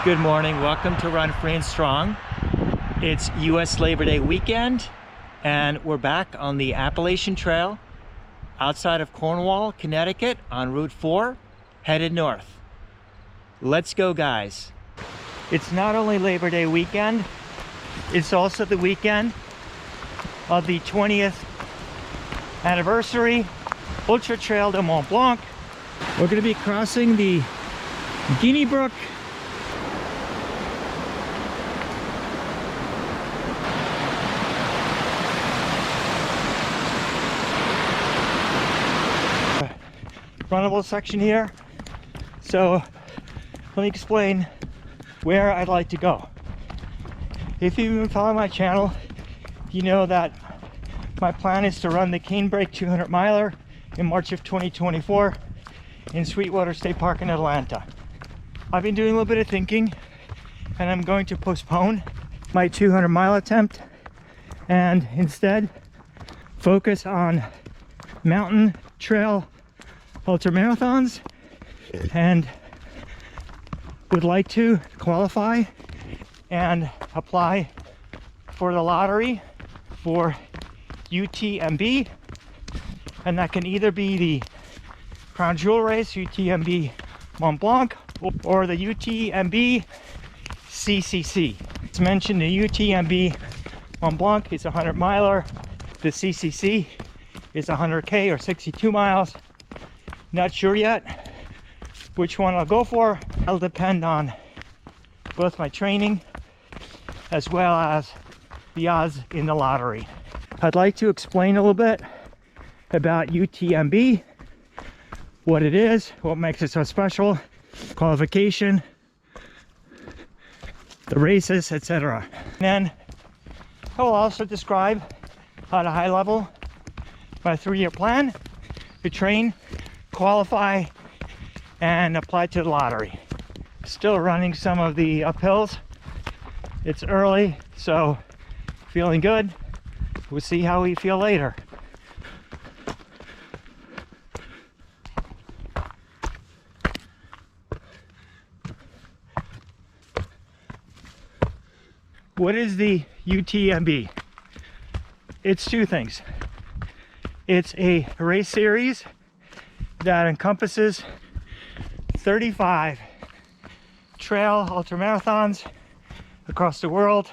Good morning, welcome to Run Free and Strong. It's US Labor Day weekend and we're back on the Appalachian Trail outside of Cornwall, Connecticut on Route 4, headed north. Let's go, guys. It's not only Labor Day weekend, it's also the weekend of the 20th anniversary Ultra Trail de Mont Blanc. We're going to be crossing the Guinea Brook runnable section here. So let me explain where I'd like to go. If you've been following my channel, you know that my plan is to run the Canebrake 200 miler in March of 2024 in Sweetwater State Park in Atlanta. I've been doing a little bit of thinking and I'm going to postpone my 200 mile attempt and instead focus on mountain trail ultramarathons, and would like to qualify and apply for the lottery for UTMB, and that can either be the Crown Jewel race, UTMB Mont Blanc, or the UTMB CCC. It's mentioned the UTMB Mont Blanc is a 100 miler, the CCC is 100K or 62 miles. Not sure yet which one I'll go for. It'll depend on both my training as well as the odds in the lottery. I'd like to explain a little bit about UTMB, what it is, what makes it so special, qualification, the races, etc. And then I will also describe at a high level my 3-year plan to train, qualify, and apply to the lottery. Still running some of the uphills. It's early, so feeling good. We'll see how we feel later. What is the UTMB? It's two things. It's a race series that encompasses 35 trail ultramarathons across the world.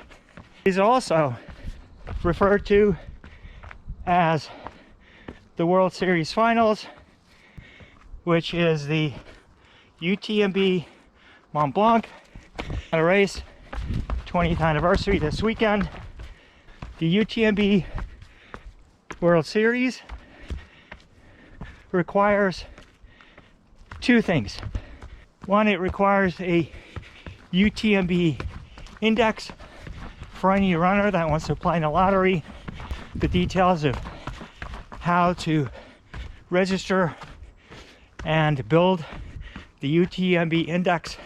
It is also referred to as the World Series Finals, which is the UTMB Mont Blanc, a race 20th anniversary this weekend. The UTMB World Series requires two things. One, it requires a UTMB index for any runner that wants to apply in a lottery. The details of how to register and build the UTMB index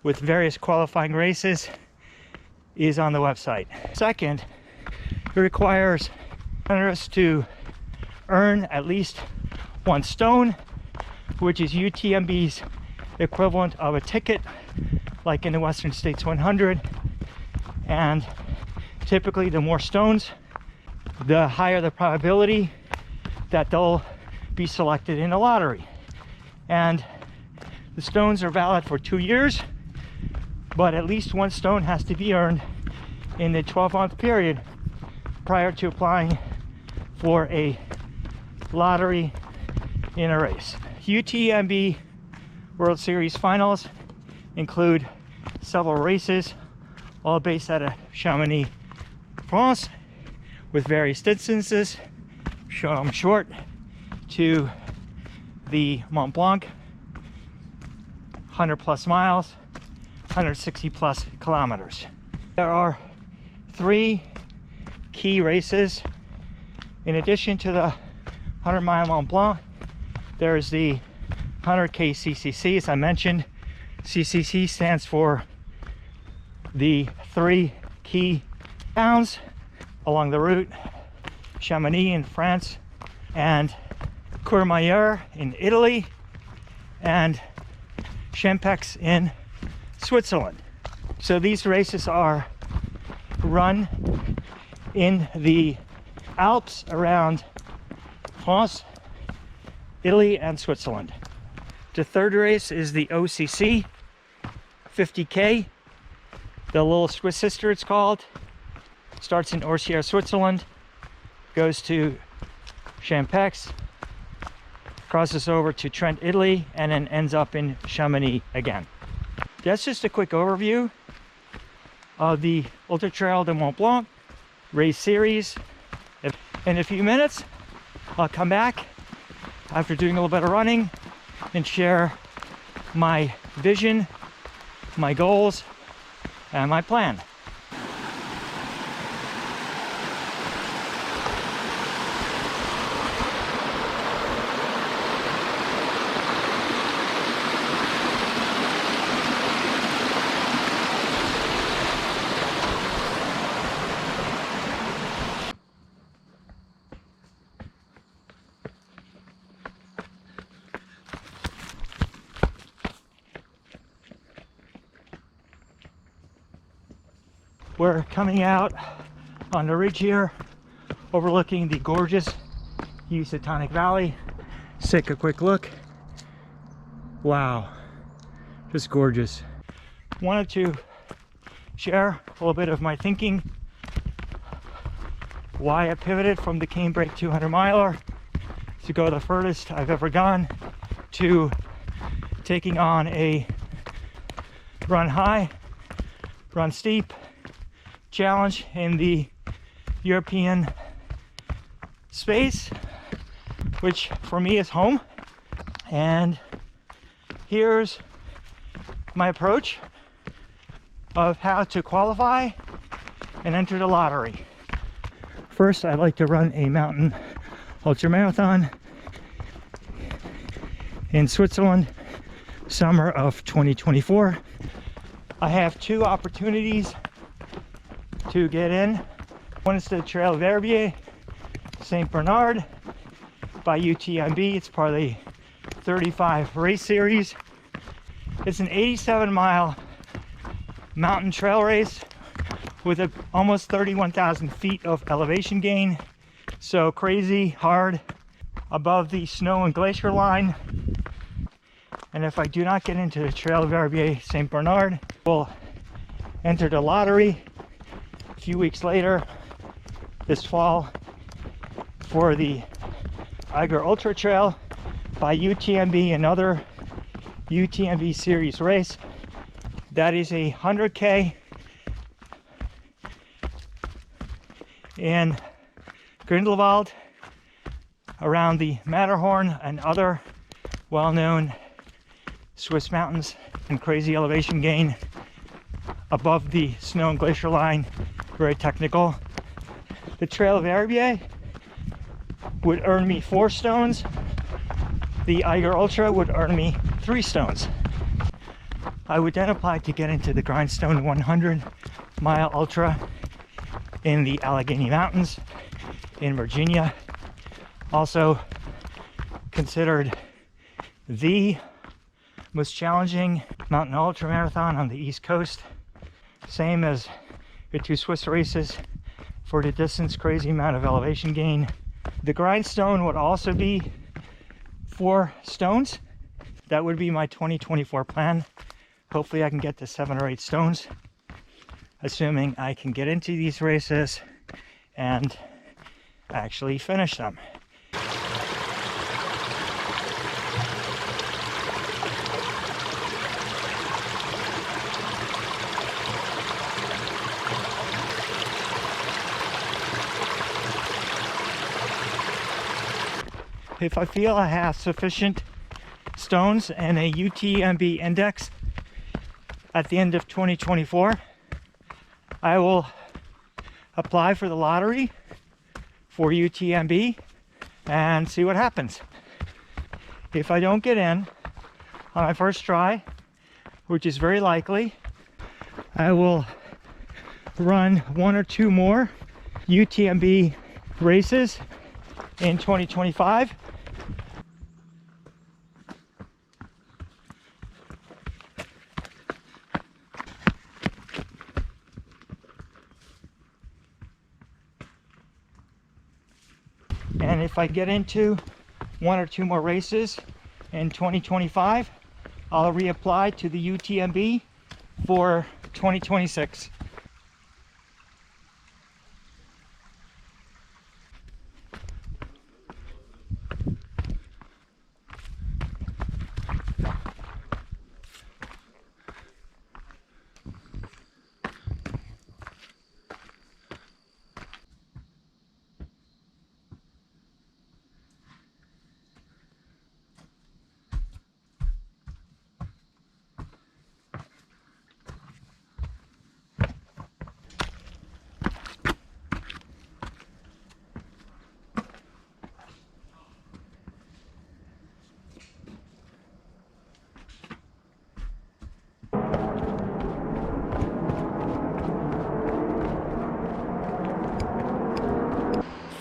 with various qualifying races is on the website. Second, it requires runners to earn at least 1 stone, which is UTMB's equivalent of a ticket, like in the Western States 100. And typically the more stones, the higher the probability that they'll be selected in a lottery. And the stones are valid for 2 years, but at least 1 stone has to be earned in the 12-month period prior to applying for a lottery in a race. UTMB World Series Finals include several races, all based out of Chamonix, France, with various distances, short to the Mont Blanc, 100 plus miles, 160 plus kilometers. There are 3 key races. In addition to the 100 mile Mont Blanc, there's the 100K CCC. As I mentioned, CCC stands for the 3 key towns along the route: Chamonix in France, and Courmayeur in Italy, and Chamonix in Switzerland. So these races are run in the Alps around France, Italy, and Switzerland. The third race is the OCC 50K, the little Swiss sister it's called. Starts in Orsières, Switzerland, goes to Chamonix, crosses over to Trent, Italy, and then ends up in Chamonix again. That's just a quick overview of the Ultra Trail de Mont Blanc race series. In a few minutes, I'll come back after doing a little bit of running and share my vision, my goals, and my plan. We're coming out on the ridge here, overlooking the gorgeous Housatonic Valley. Let's take a quick look. Wow, just gorgeous. Wanted to share a little bit of my thinking, why I pivoted from the Canebrake 200 miler to go the furthest I've ever gone to taking on a run high, run steep challenge in the European space, which for me is home. And here's my approach of how to qualify and enter the lottery. First, I'd like to run a mountain ultramarathon in Switzerland, summer of 2024. I have two opportunities to get in. One is the Trail Verbier St. Bernard by UTMB. It's part of the 35 race series. It's an 87-mile mountain trail race with almost 31,000 feet of elevation gain. So crazy hard above the snow and glacier line. And if I do not get into the Trail Verbier St. Bernard, we'll enter the lottery a few weeks later this fall for the Eiger Ultra Trail by UTMB, another UTMB series race. That is a 100K in Grindelwald around the Matterhorn and other well-known Swiss mountains, and crazy elevation gain above the snow and glacier line. Very technical. The Trail Verbier would earn me 4 stones. The Eiger Ultra would earn me 3 stones. I would then apply to get into the Grindstone 100-mile ultra in the Allegheny Mountains in Virginia. Also considered the most challenging mountain ultramarathon on the East Coast. Same as the 2 Swiss races for the distance, crazy amount of elevation gain. The Grindstone would also be 4 stones. That would be my 2024 plan. Hopefully I can get to 7 or 8 stones, assuming I can get into these races and actually finish them. If I feel I have sufficient stones and a UTMB index at the end of 2024, I will apply for the lottery for UTMB and see what happens. If I don't get in on my first try, which is very likely, I will run 1 or 2 more UTMB races in 2025. And if I get into 1 or 2 more races in 2025, I'll reapply to the UTMB for 2026.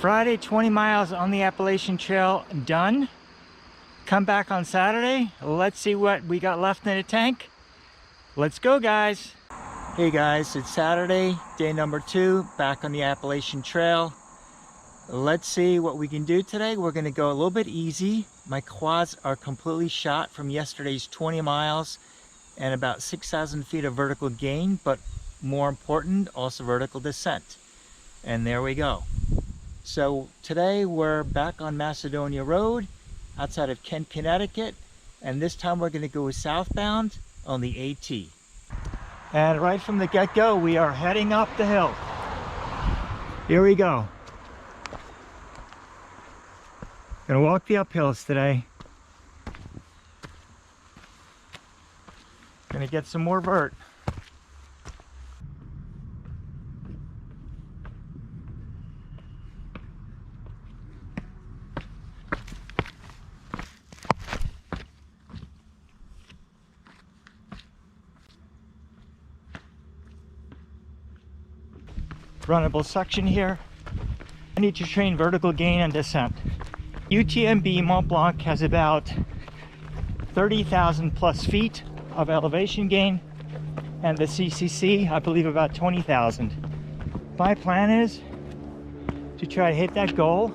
Friday, 20 miles on the Appalachian Trail done. Come back on Saturday. Let's see what we got left in the tank. Let's go, guys. Hey guys, it's Saturday, day number 2, back on the Appalachian Trail. Let's see what we can do today. We're gonna go a little bit easy. My quads are completely shot from yesterday's 20 miles and about 6,000 feet of vertical gain, but more important, also vertical descent. And there we go. So today we're back on Macedonia Road outside of Kent, Connecticut, and this time we're going to go southbound on the AT. And right from the get-go, we are heading up the hill. Here we go. Gonna walk the uphills today. Gonna get some more vert. Runnable section here. I need to train vertical gain and descent. UTMB Mont Blanc has about 30,000 plus feet of elevation gain, and the CCC, I believe, about 20,000. My plan is to try to hit that goal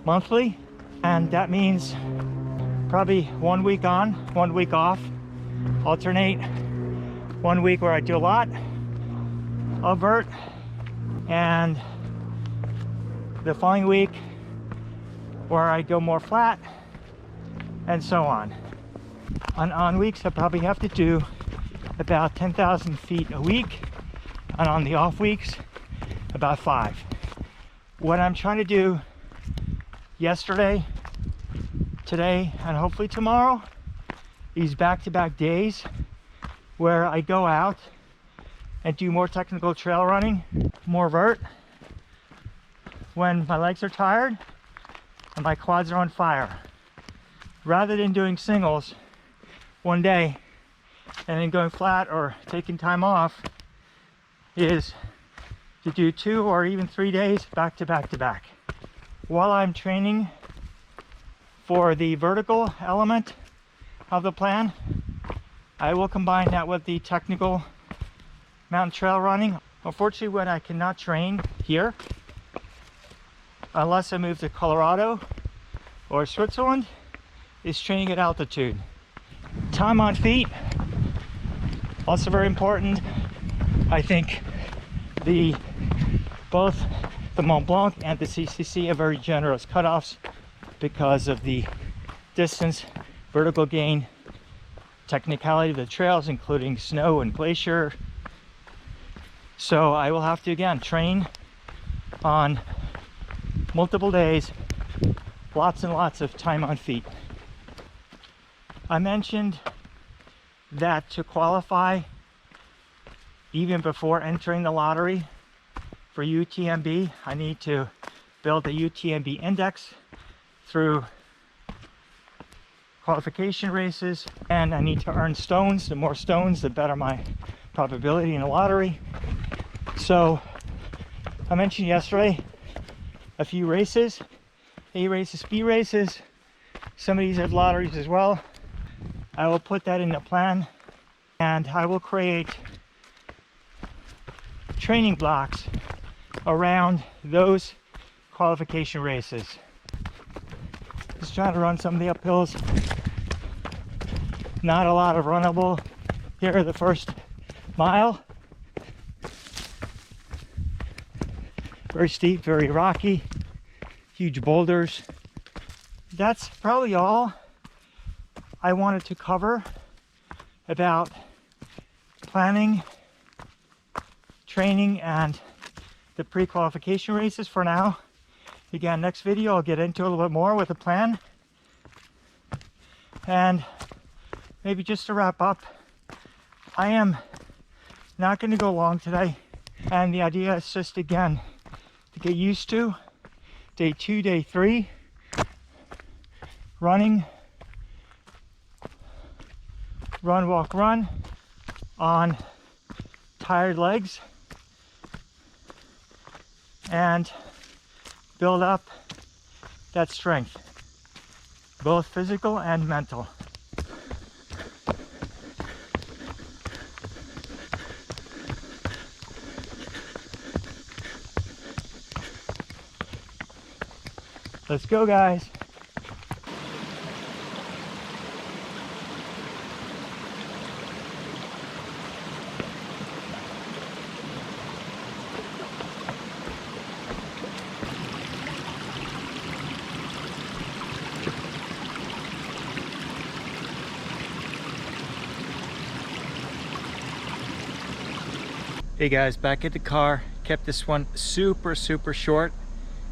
monthly, and that means probably 1 week on, 1 week off, alternate 1 week where I do a lot of vert, and the following week where I go more flat, and so on. On weeks I probably have to do about 10,000 feet a week, and on the off weeks about 5. What I'm trying to do yesterday, today, and hopefully tomorrow is back-to-back days where I go out and do more technical trail running, more vert, when my legs are tired and my quads are on fire. Rather than doing singles one day and then going flat or taking time off, is to do 2 or even 3 days back to back to back. While I'm training for the vertical element of the plan, I will combine that with the technical mountain trail running. Unfortunately, when I cannot train here, unless I move to Colorado or Switzerland, is training at altitude. Time on feet, also very important. I think both the Mont Blanc and the CCC have very generous cutoffs because of the distance, vertical gain, technicality of the trails, including snow and glacier. So I will have to, again, train on multiple days, lots and lots of time on feet. I mentioned that to qualify, even before entering the lottery for UTMB, I need to build a UTMB index through qualification races, and I need to earn stones. The more stones, the better my probability in the lottery. So I mentioned yesterday a few races, A races, B races. Some of these have lotteries as well. I will put that in the plan, and I will create training blocks around those qualification races. Just trying to run some of the uphills. Not a lot of runnable here the first mile. Very steep, very rocky, huge boulders. That's probably all I wanted to cover about planning, training, and the pre-qualification races for now. Again, next video I'll get into a little bit more with a plan. And maybe just to wrap up, I am not going to go long today, and the idea is just, again, to get used to day 2, day 3, running, run, walk, run on tired legs, and build up that strength, both physical and mental. Let's go, guys. Hey guys, back at the car. Kept this one super short.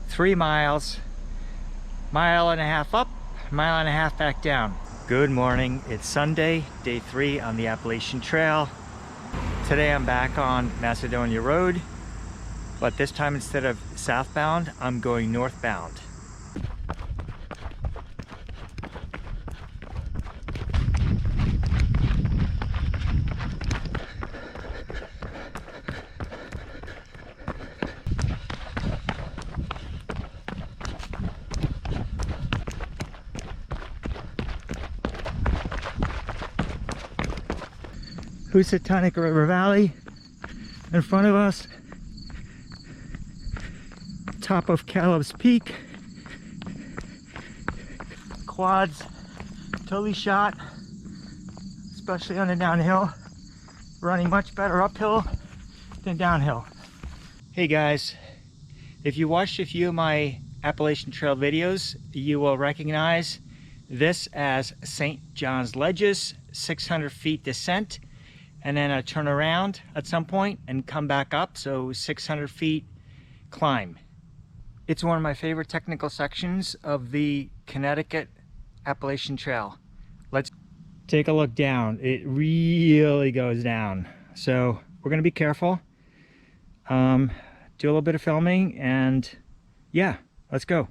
3 miles. Mile and a half up, mile and a half back down. Good morning. It's Sunday, day 3 on the Appalachian Trail. Today I'm back on Macedonia Road, but this time instead of southbound, I'm going northbound. Housatonic River Valley in front of us, top of Caleb's Peak, quads totally shot, especially on the downhill, running much better uphill than downhill. Hey guys, if you watched a few of my Appalachian Trail videos, you will recognize this as St. John's Ledges, 600 feet descent, and then I turn around at some point and come back up, so 600 feet climb. It's one of my favorite technical sections of the Connecticut Appalachian Trail. Let's take a look down. It really goes down, so we're gonna be careful. Do a little bit of filming, and yeah, let's go.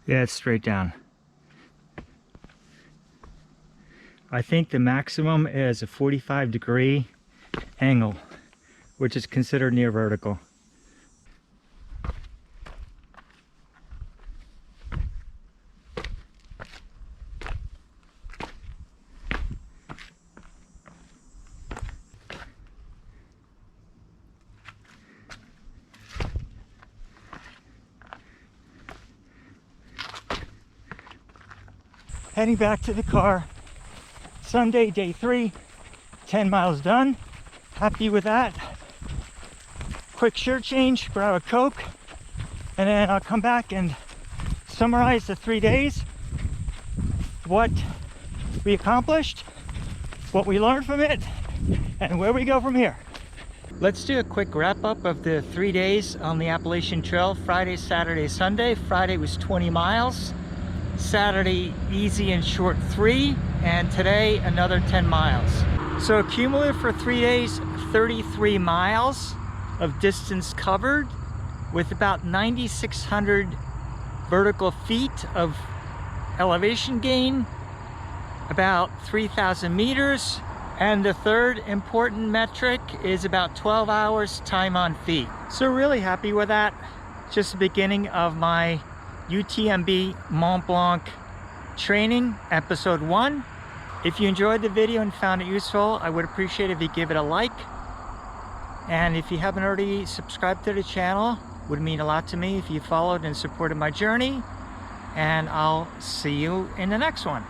Yeah, it's straight down. I think the maximum is a 45-degree angle, which is considered near vertical. Heading back to the car. Sunday, day 3, 10 miles done. Happy with that. Quick shirt change, grab a Coke, and then I'll come back and summarize the 3 days, what we accomplished, what we learned from it, and where we go from here. Let's do a quick wrap up of the 3 days on the Appalachian Trail. Friday, Saturday, Sunday. Friday was 20 miles. Saturday, easy and short 3, and today another 10 miles. So cumulative for 3 days, 33 miles. of distance covered with about 9,600 vertical feet of elevation gain, about 3,000 meters. And the third important metric is about 12 hours time on feet. So really happy with that. Just the beginning of my UTMB Mont Blanc training, episode 1. If you enjoyed the video and found it useful, I would appreciate it if you give it a like. And if you haven't already subscribed to the channel, it would mean a lot to me if you followed and supported my journey. And I'll see you in the next one.